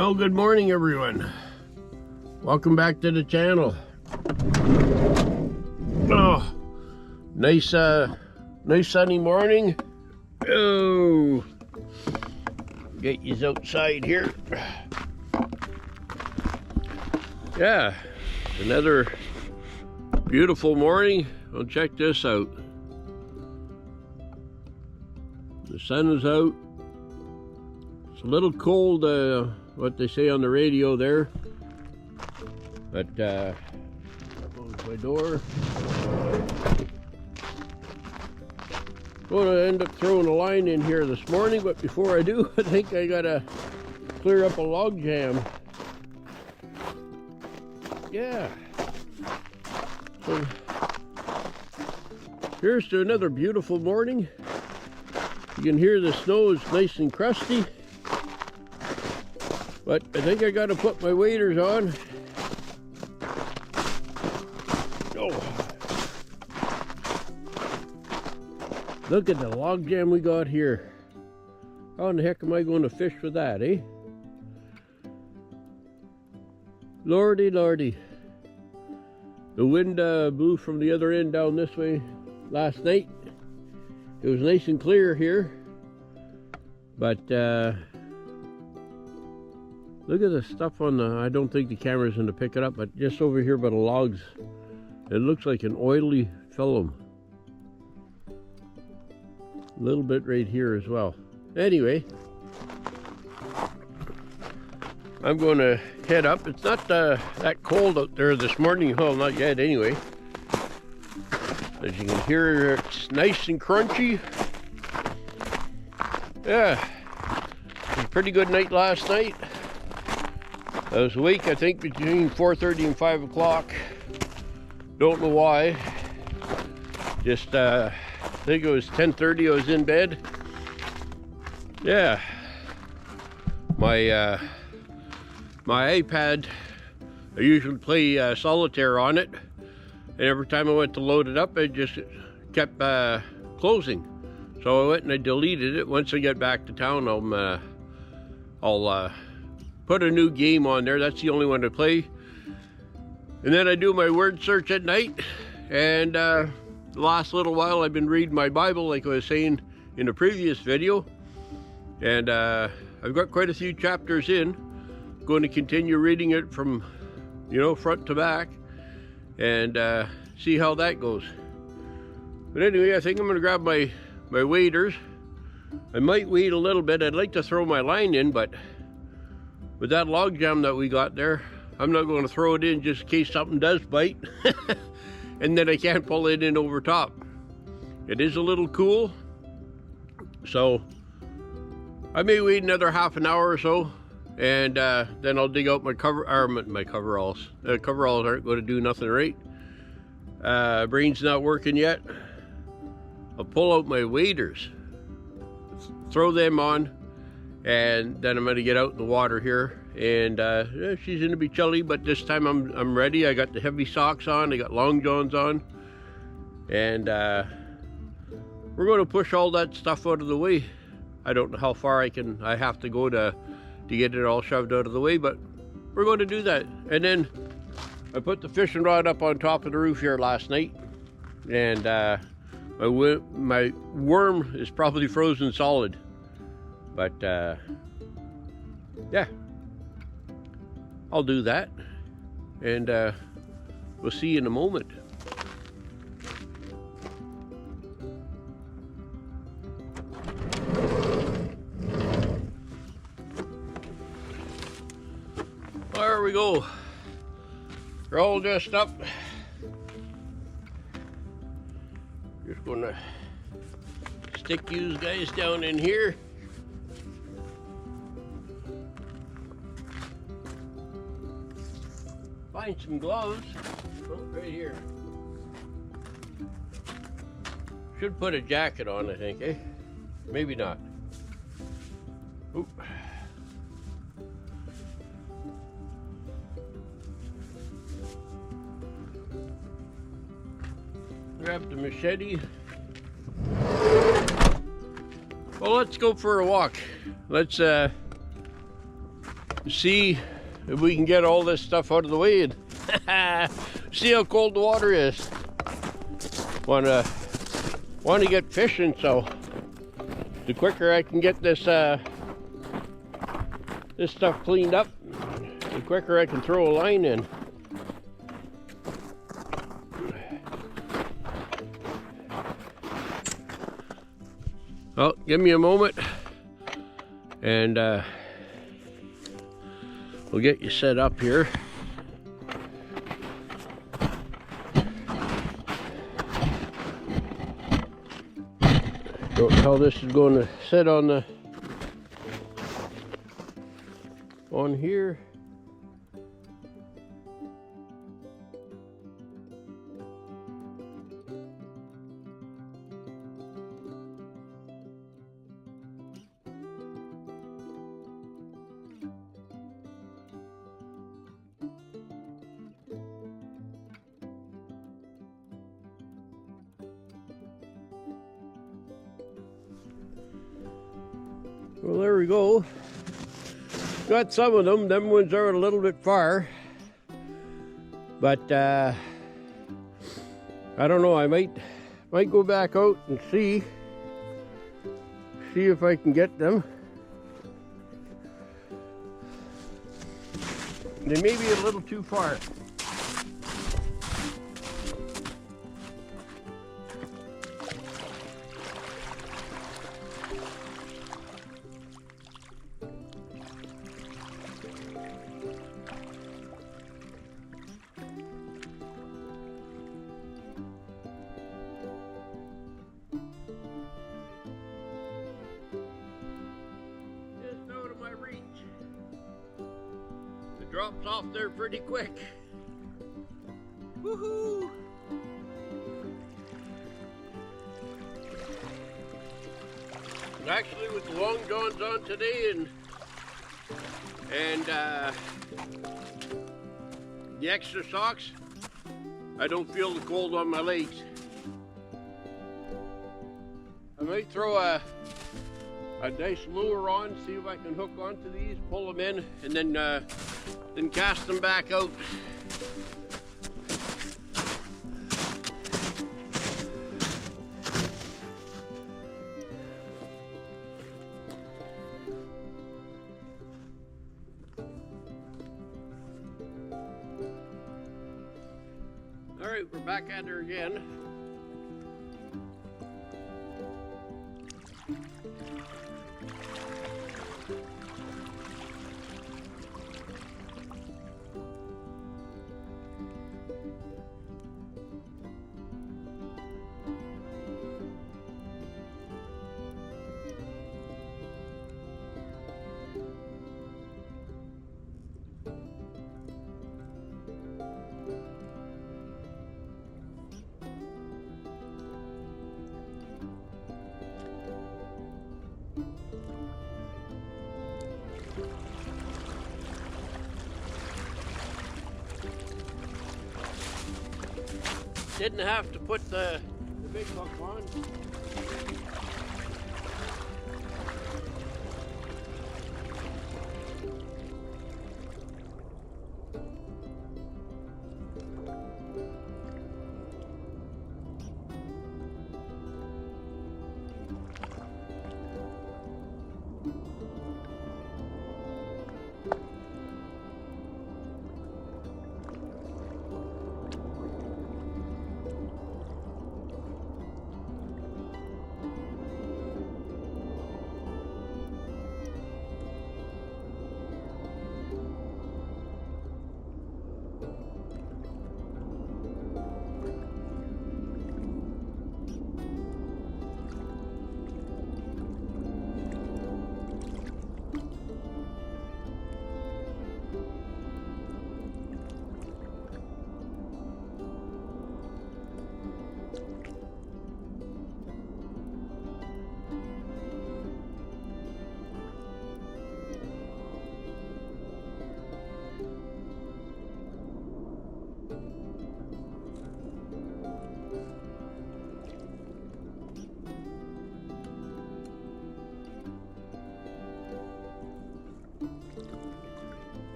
Well, good morning, everyone. Welcome back to the channel. Oh, nice sunny morning. Oh, get you outside here. Yeah, another beautiful morning. Well, check this out. The sun is out. It's a little cold, what they say on the radio there, but there goes my door. I'm going to end up throwing a line in here this morning, but before I do, I think I gotta clear up a log jam. Yeah. So here's to another beautiful morning. You can hear the snow is nice and crusty. But I think I gotta put my waders on. Oh. Look at the log jam we got here. How in the heck am I going to fish with that, eh? Lordy, lordy. The wind blew from the other end down this way last night. It was nice and clear here. But look at the stuff on the, I don't think the camera's going to pick it up, but just over here by the logs, it looks like an oily film. A little bit right here as well. Anyway, I'm going to head up. It's not that cold out there this morning. Well, not yet anyway. As you can hear, it's nice and crunchy. Yeah, it was a pretty good night last night. I was awake, I think, between 4:30 and 5 o'clock. Don't know why. Just, I think it was 10:30 I was in bed. Yeah. My iPad, I usually play solitaire on it. And every time I went to load it up, it just kept closing. So I went and I deleted it. Once I get back to town, I'll put a new game on there. That's the only one to play. And then I do my word search at night. And the last little while I've been reading my Bible, like I was saying in the previous video. And I've got quite a few chapters in. Going to continue reading it from, front to back. And see how that goes. But anyway, I think I'm going to grab my waders. I might wade a little bit. I'd like to throw my line in, but with that log jam that we got there, I'm not going to throw it in just in case something does bite. And then I can't pull it in over top. It is a little cool. So I may wait another half an hour or so. And then I'll dig out my coveralls. Coveralls aren't going to do nothing, right? Brain's not working yet. I'll pull out my waders, throw them on, and then I'm going to get out in the water here. And yeah, she's going to be chilly, but this time I'm ready. I got the heavy socks on. I got long johns on, and we're going to push all that stuff out of the way. I don't know how far I have to go to get it all shoved out of the way, but we're going to do that. And then I put the fishing rod up on top of the roof here last night, and my worm is probably frozen solid, but yeah, I'll do that, and we'll see you in a moment. There we go. We're all dressed up. Just gonna stick you guys down in here. Find some gloves. Oh, right here. Should put a jacket on, I think, eh? Maybe not. Oop. Grab the machete. Well, let's go for a walk. Let's see if we can get all this stuff out of the way and see how cold the water is. Want to get fishing, so the quicker I can get this this stuff cleaned up, the quicker I can throw a line in. Well, give me a moment and we'll get you set up here. Don't know how this is going to sit on here. Well, there we go. Got some of them. Them ones are a little bit far. But I don't know, I might go back out and see if I can get them. They may be a little too far. Drops off there pretty quick. Woohoo! Actually, with the long johns on today and the extra socks, I don't feel the cold on my legs. I might throw a nice lure on, see if I can hook onto these, pull them in, and then cast them back out. All right, we're back at her again. Didn't have to put the big hook on.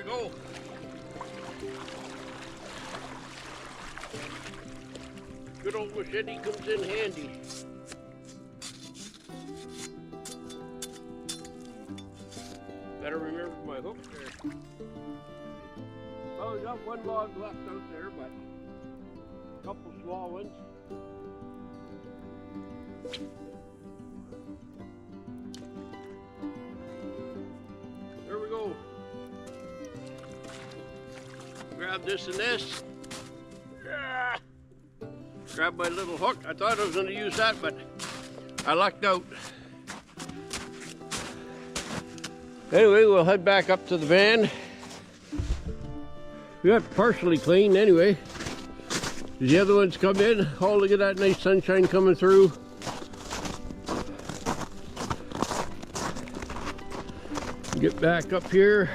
go. Good old machete comes in handy. Better remember my hook there. Well, we got one log left out there, but a couple small ones. There we go. Grab this and this. Yeah. Grab my little hook. I thought I was going to use that, but I lucked out. Anyway, we'll head back up to the van. We got partially clean anyway. The other ones come in. Oh, look at that nice sunshine coming through. Get back up here.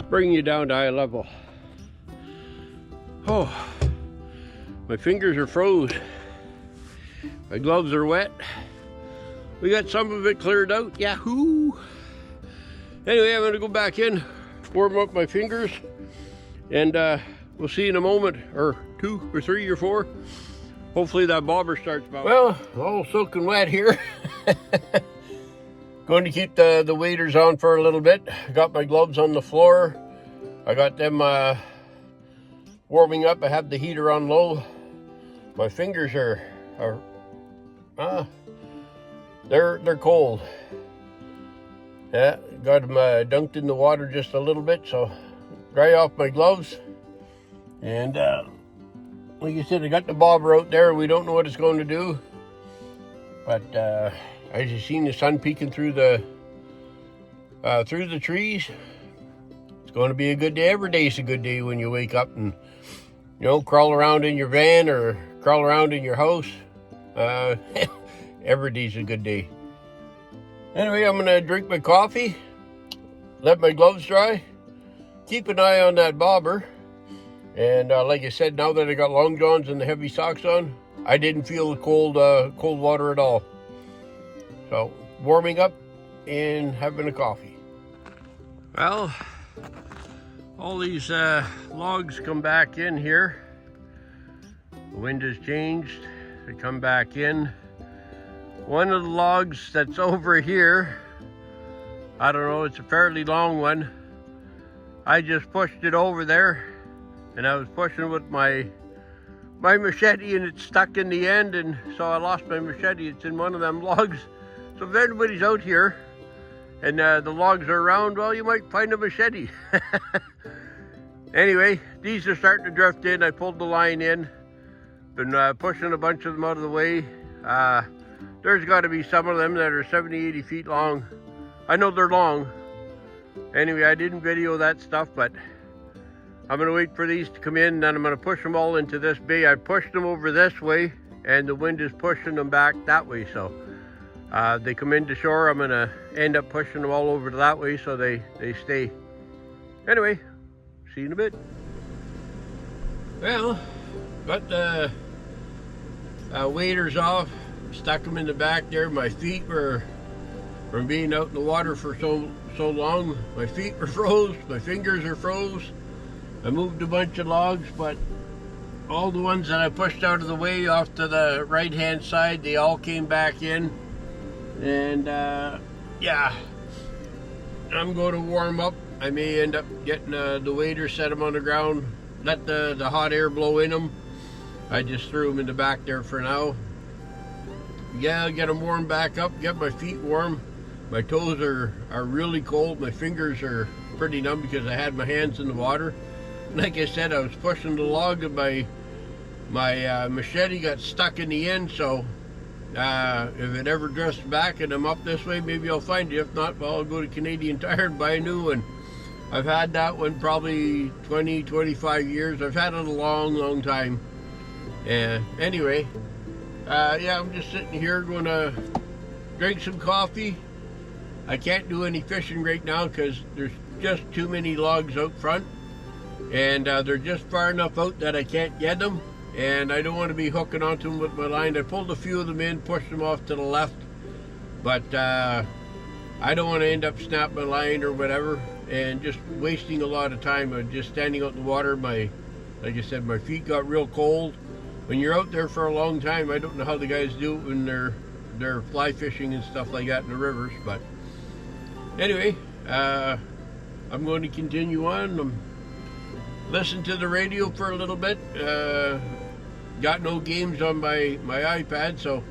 Bring you down to eye level. Oh, my fingers are froze. My gloves are wet. We got some of it cleared out. Yahoo! Anyway, I'm gonna go back in, warm up my fingers, and we'll see in a moment, or 2 or 3 or 4. Hopefully that bobber starts bouncing. Well, all soaking wet here. Going to keep the waders on for a little bit. I got my gloves on the floor. I got them warming up. I have the heater on low. My fingers are they're cold. Yeah, got them dunked in the water just a little bit, so dry off my gloves. And like I said, I got the bobber out there. We don't know what it's going to do, but I just seen the sun peeking through the trees. It's going to be a good day. Every day is a good day when you wake up and, you know, crawl around in your van or crawl around in your house. Every day's a good day. Anyway, I'm gonna drink my coffee, let my gloves dry, keep an eye on that bobber, and like I said, now that I got long johns and the heavy socks on, I didn't feel the cold water at all. So, warming up and having a coffee. Well, all these logs come back in here. The wind has changed. They come back in. One of the logs that's over here, I don't know, it's a fairly long one. I just pushed it over there, and I was pushing with my machete, and it stuck in the end, and so I lost my machete. It's in one of them logs. So if anybody's out here and the logs are around, well, you might find a machete. Anyway, these are starting to drift in. I pulled the line in. Been pushing a bunch of them out of the way. There's got to be some of them that are 70, 80 feet long. I know they're long. Anyway, I didn't video that stuff, but I'm going to wait for these to come in, and then I'm going to push them all into this bay. I pushed them over this way, and the wind is pushing them back that way. So they come into shore. I'm going to end up pushing them all over to that way so they stay. Anyway, see you in a bit. Well, got the waders off. Stuck them in the back there. My feet were, from being out in the water for so long, my feet were froze, my fingers are froze. I moved a bunch of logs, but all the ones that I pushed out of the way off to the right hand side, they all came back in. And yeah, I'm going to warm up. I may end up getting the waders, set them on the ground, let the hot air blow in them. I just threw them in the back there for now. Yeah, get them warmed back up, get my feet warm. My toes are really cold. My fingers are pretty numb because I had my hands in the water. Like I said, I was pushing the log and my machete got stuck in the end, so if it ever drifts back and I'm up this way, maybe I'll find it. If not, well, I'll go to Canadian Tire and buy a new one. I've had that one probably 20, 25 years. I've had it a long time. Anyway, yeah, I'm just sitting here going to drink some coffee. I can't do any fishing right now because there's just too many logs out front, and they're just far enough out that I can't get them. and I don't want to be hooking onto them with my line. I pulled a few of them in, pushed them off to the left, but I don't want to end up snapping my line or whatever and just wasting a lot of time of just standing out in the water. Like I said, my feet got real cold. When you're out there for a long time, I don't know how the guys do it when they're fly fishing and stuff like that in the rivers, but anyway, I'm going to continue on. Listen to the radio for a little bit. Got no games on my iPad, so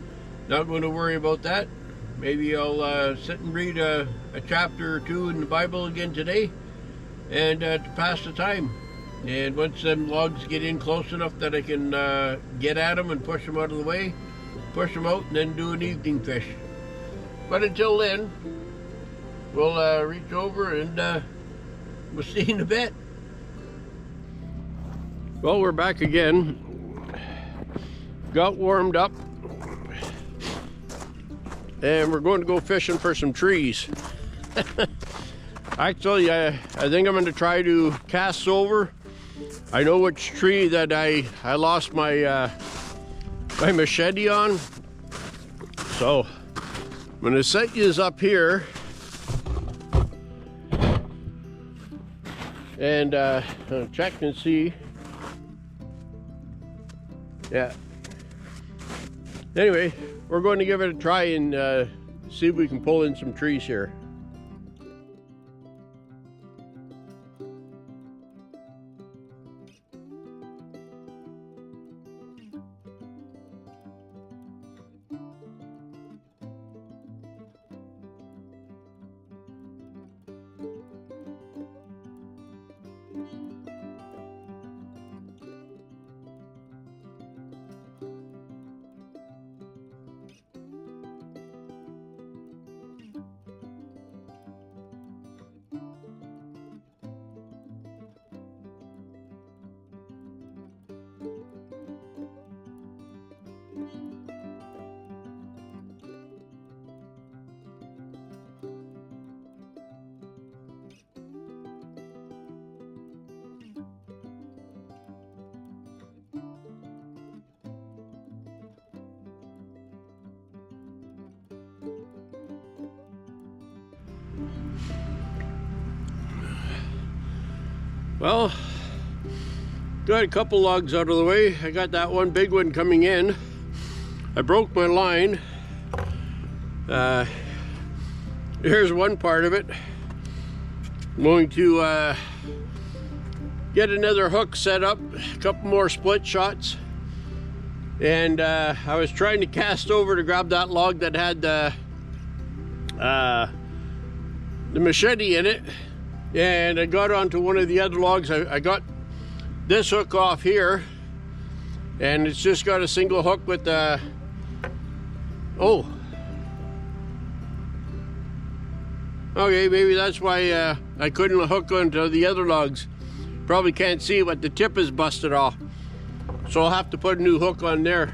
not going to worry about that. Maybe I'll sit and read a chapter or two in the Bible again today, and to pass the time. And once them logs get in close enough that I can get at them and push them out of the way, push them out and then do an evening fish. But until then, we'll reach over and we'll see you in a bit. Well, we're back again. Got warmed up. And we're going to go fishing for some trees. Actually, I think I'm going to try to cast over. I know which tree that I lost my my machete on. So I'm going to set yous up here. And check and see. Yeah. Anyway, we're going to give it a try and see if we can pull in some trees here. Well, got a couple logs out of the way. I got that one big one coming in. I broke my line. Here's one part of it. I'm going to get another hook set up, a couple more split shots. And I was trying to cast over to grab that log that had the machete in it. And I got onto one of the other logs. I got this hook off here, and it's just got a single hook with the, oh. Okay, maybe that's why I couldn't hook onto the other logs. Probably can't see, but the tip is busted off. So I'll have to put a new hook on there.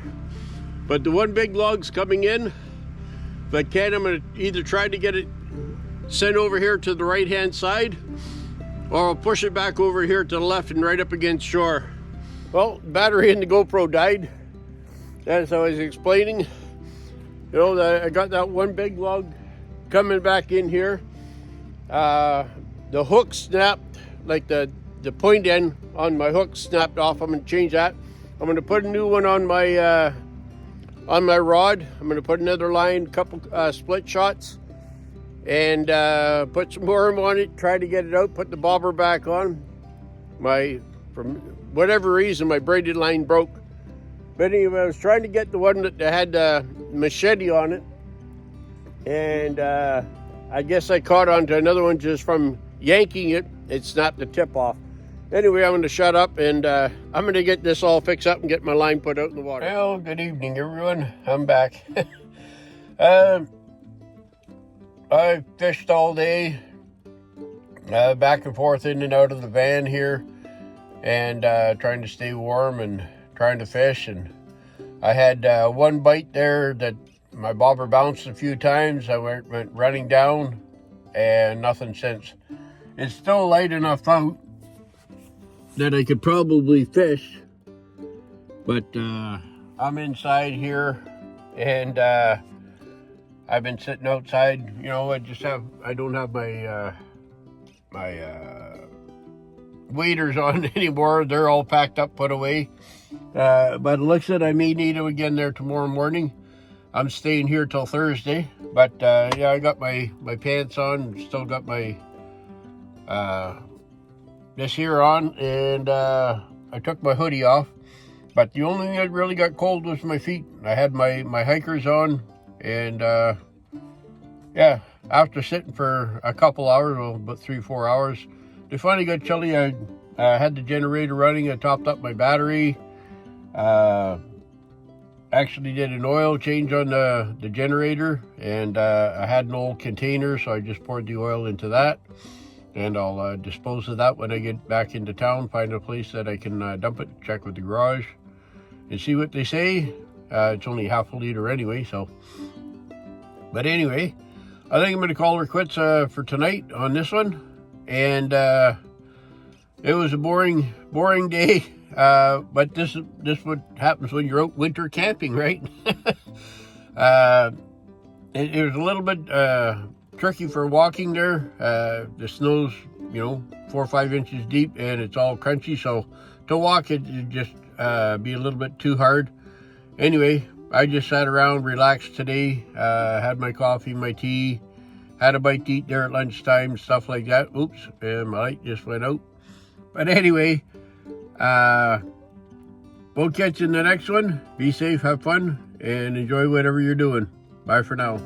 But the one big log's coming in. If I can, I'm gonna either try to get it sent over here to the right hand side, or I'll push it back over here to the left and right up against shore. Well, battery in the GoPro died, as I was explaining. You know, I got that one big log coming back in here. The hook snapped, like the point end on my hook snapped off. I'm gonna change that. I'm gonna put a new one on my rod. I'm gonna put another line, couple split shots, and put some worm on it, try to get it out, put the bobber back on. From whatever reason, my braided line broke. But anyway, I was trying to get the one that had the machete on it, and I guess I caught onto another one just from yanking it. It snapped the tip off. Anyway, I'm going to shut up, and I'm going to get this all fixed up and get my line put out in the water. Well, good evening, everyone. I'm back. I fished all day, back and forth in and out of the van here, and trying to stay warm and trying to fish. And I had one bite there that my bobber bounced a few times. I went running down, and nothing since. It's still light enough out that I could probably fish, But I'm inside here, and I've been sitting outside. You know, I don't have my waders on anymore. They're all packed up, put away. But it looks like I may need them again there tomorrow morning. I'm staying here till Thursday, but yeah, I got my pants on, still got my this here on, and I took my hoodie off. But the only thing that really got cold was my feet. I had my hikers on, and yeah, after sitting for a couple hours, well, about 3-4 hours, they finally got chilly. I had the generator running. I topped up my battery. Actually did an oil change on the generator, and I had an old container, so I just poured the oil into that, and I'll dispose of that when I get back into town, find a place that I can dump it, check with the garage, and see what they say. It's only half a liter anyway, so. But anyway, I think I'm going to call her quits for tonight on this one, and it was a boring day. But this what happens when you're out winter camping, right? It was a little bit tricky for walking there. The snow's 4 or 5 inches deep, and it's all crunchy, so to walk it just be a little bit too hard. Anyway, I just sat around, relaxed today, had my coffee, my tea, had a bite to eat there at lunchtime, stuff like that. Oops, and my light just went out. But anyway, we'll catch you in the next one. Be safe, have fun, and enjoy whatever you're doing. Bye for now.